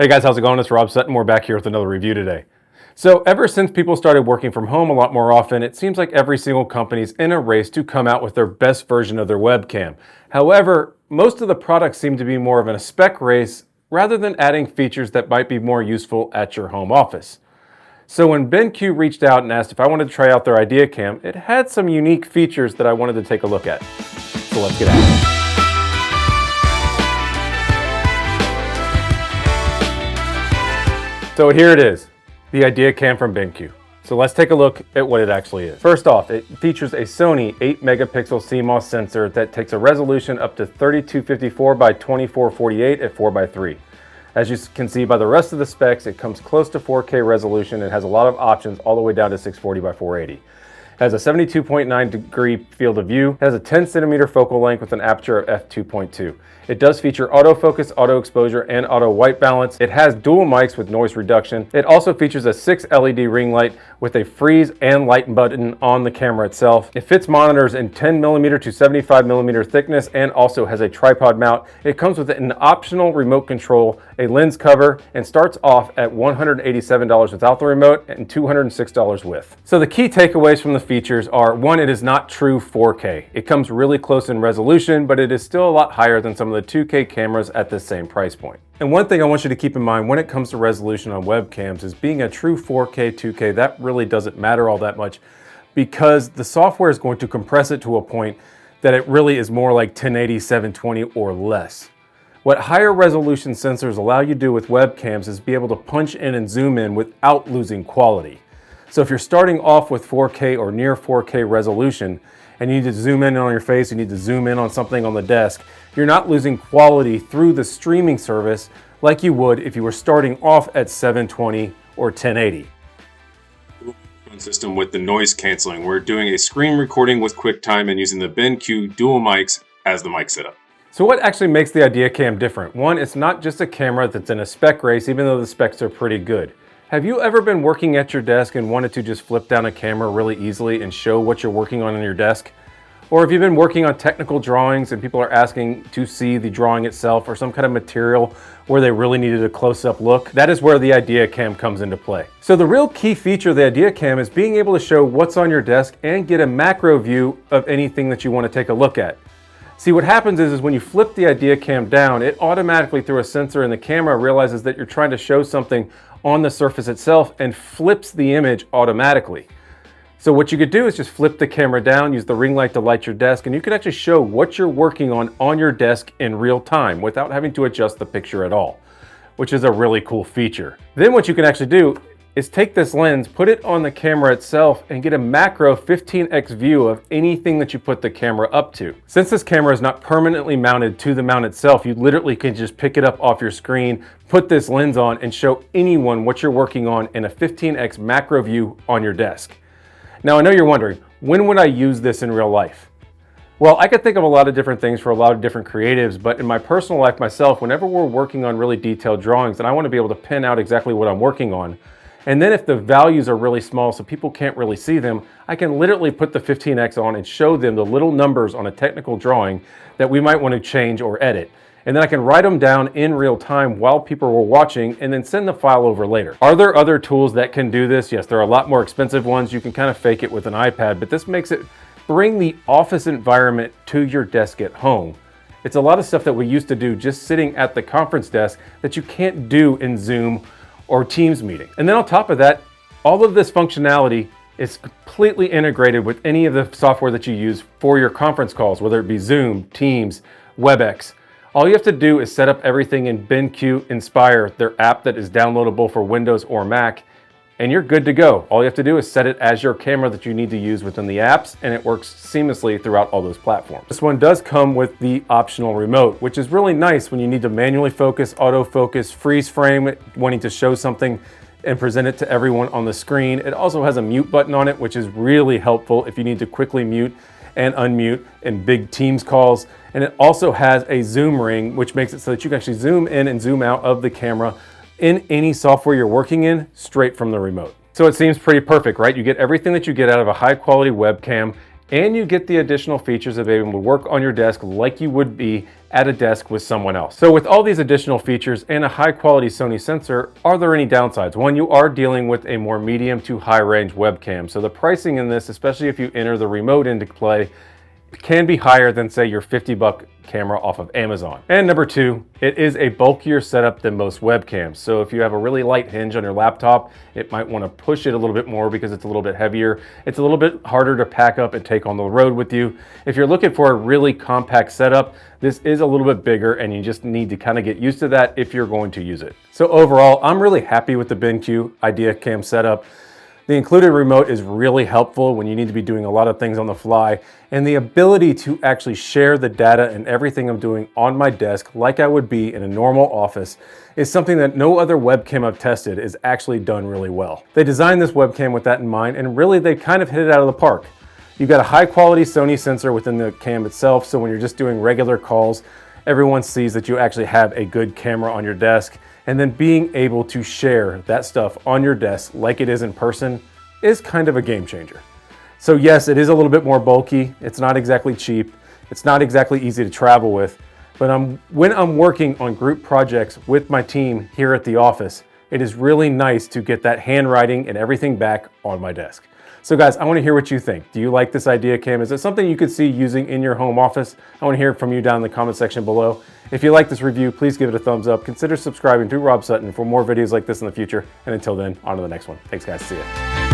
Hey guys, how's it going? It's Rob Sutton. We're back here with another review today. So ever since people started working from home a lot more often, it seems like every single company's in a race to come out with their best version of their webcam. However, most of the products seem to be more of a spec race rather than adding features that might be more useful at your home office. So when BenQ reached out and asked if I wanted to try out their ideaCam, it had some unique features that I wanted to take a look at. So let's get at it. So here it is, the ideaCam from BenQ. So let's take a look at what it actually is. First off, it features a Sony 8 megapixel CMOS sensor that takes a resolution up to 3254 by 2448 at 4:3. As you can see by the rest of the specs, it comes close to 4K resolution and has a lot of options all the way down to 640 by 480. It has a 72.9 degree field of view, it has a 10 centimeter focal length with an aperture of f2.2. It does feature autofocus, auto exposure, and auto white balance. It has dual mics with noise reduction. It also features a 6 LED ring light with a freeze and light button on the camera itself. It fits monitors in 10mm to 75mm thickness and also has a tripod mount. It comes with an optional remote control, a lens cover, and starts off at $187 without the remote and $206 with. So the key takeaways from the features are: one, it is not true 4K. It comes really close in resolution, but it is still a lot higher than some of the 2K cameras at the same price point. And one thing I want you to keep in mind when it comes to resolution on webcams is being a true 4K, 2K, that really doesn't matter all that much because the software is going to compress it to a point that it really is more like 1080, 720 or less. What higher resolution sensors allow you to do with webcams is be able to punch in and zoom in without losing quality. So if you're starting off with 4K or near 4K resolution and you need to zoom in on your face, you need to zoom in on something on the desk, you're not losing quality through the streaming service like you would if you were starting off at 720 or 1080. System with the noise canceling. We're doing a screen recording with QuickTime and using the BenQ dual mics as the mic setup. So what actually makes the ideaCam different? One, it's not just a camera that's in a spec race, even though the specs are pretty good. Have you ever been working at your desk and wanted to just flip down a camera really easily and show what you're working on your desk? Or have you been working on technical drawings and people are asking to see the drawing itself or some kind of material where they really needed a close-up look? That is where the ideaCam comes into play. So the real key feature of the ideaCam is being able to show what's on your desk and get a macro view of anything that you want to take a look at. See, what happens is when you flip the ideaCam down, it automatically, through a sensor in the camera, realizes that you're trying to show something on the surface itself and flips the image automatically. So what you could do is just flip the camera down, use the ring light to light your desk, and you can actually show what you're working on your desk in real time without having to adjust the picture at all, which is a really cool feature. Then what you can actually do is take this lens, put it on the camera itself, and get a macro 15x view of anything that you put the camera up to. Since this camera is not permanently mounted to the mount itself, you literally can just pick it up off your screen, put this lens on, and show anyone what you're working on in a 15x macro view on your desk. Now, I know you're wondering, when would I use this in real life? Well, I could think of a lot of different things for a lot of different creatives, but in my personal life myself, whenever we're working on really detailed drawings and I want to be able to pin out exactly what I'm working on, and then if the values are really small so people can't really see them, I can literally put the 15x on and show them the little numbers on a technical drawing that we might want to change or edit. And then I can write them down in real time while people were watching and then send the file over later. Are there other tools that can do this? Yes, there are a lot more expensive ones. You can kind of fake it with an iPad, but this makes it bring the office environment to your desk at home. It's a lot of stuff that we used to do just sitting at the conference desk that you can't do in Zoom or Teams meeting. And then on top of that, all of this functionality is completely integrated with any of the software that you use for your conference calls, whether it be Zoom, Teams, WebEx. All you have to do is set up everything in BenQ Inspire, their app that is downloadable for Windows or Mac, and you're good to go. All you have to do is set it as your camera that you need to use within the apps, and it works seamlessly throughout all those platforms. This one does come with the optional remote, which is really nice when you need to manually focus, autofocus, freeze frame it, wanting to show something and present it to everyone on the screen. It also has a mute button on it, which is really helpful if you need to quickly mute and unmute in big Teams calls. And it also has a zoom ring, which makes it so that you can actually zoom in and zoom out of the camera in any software you're working in straight from the remote. So it seems pretty perfect, right? You get everything that you get out of a high quality webcam and you get the additional features of being able to work on your desk like you would be at a desk with someone else. So with all these additional features and a high quality Sony sensor, are there any downsides? One, you are dealing with a more medium to high range webcam. So the pricing in this, especially if you enter the remote into play, can be higher than say your $50 camera off of Amazon. And number two, it is a bulkier setup than most webcams. So if you have a really light hinge on your laptop, it might want to push it a little bit more because it's a little bit heavier. It's a little bit harder to pack up and take on the road with you. If you're looking for a really compact setup, this is a little bit bigger and you just need to kind of get used to that if you're going to use it. So overall, I'm really happy with the BenQ ideaCam setup. The included remote is really helpful when you need to be doing a lot of things on the fly, and the ability to actually share the data and everything I'm doing on my desk like I would be in a normal office is something that no other webcam I've tested is actually done really well. They designed this webcam with that in mind, and really they kind of hit it out of the park. You've got a high quality Sony sensor within the cam itself, so when you're just doing regular calls, everyone sees that you actually have a good camera on your desk. And then being able to share that stuff on your desk like it is in person is kind of a game changer. So yes, it is a little bit more bulky. It's not exactly cheap. It's not exactly easy to travel with. But when I'm working on group projects with my team here at the office, it is really nice to get that handwriting and everything back on my desk. So guys, I want to hear what you think. Do you like this ideaCam? Is it something you could see using in your home office? I want to hear from you down in the comment section below. If you like this review, please give it a thumbs up. Consider subscribing to Rob Sutton for more videos like this in the future. And until then, on to the next one. Thanks guys, see ya.